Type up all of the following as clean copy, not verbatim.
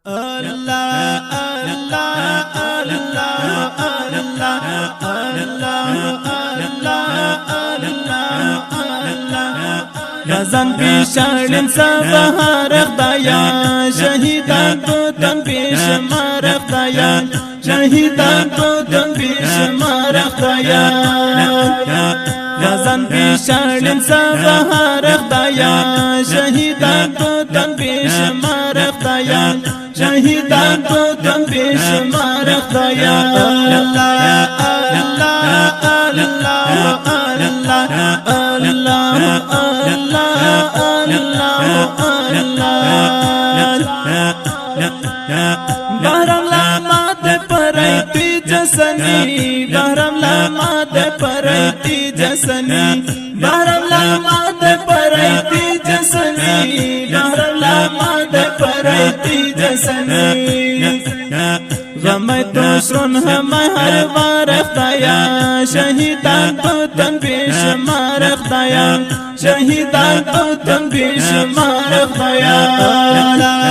الله الله الله غزن پیشارن سبحار خدایا شهیدان بودن بیشمار خدایا شهیدان بودن بیشمار خدایا غزن پیشارن سبحار خدایا شهیدان بودن بیشمار خدایا شهیدان بودن بیشمار خدایا الله الله بهرم لما ده پرایتی جسنی بهرم لما ده پرایتی جسنی بهرم لما ده پرایتی جسنی بهرم لما ده پرایتی جسنی غمی تو شرون همه هر بار خدایا شهیدان بودن بیشمار خدایا شهیدان بودن بیشمار خدایا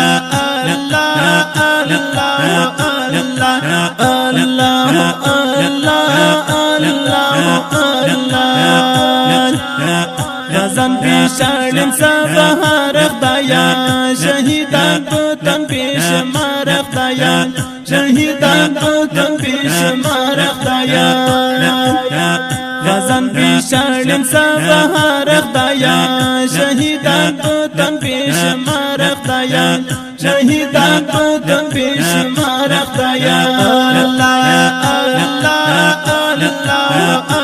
غزن پیشارن سبحار خدایا شهیدان بودن بیشمار خدایا شهیدان بودن بیشمار خدایا غزن پیشارن سبحار خدایا شهیدان بودن بیشمار خدایا شهیدان بودن بیشمار خدایا الله الله الله الله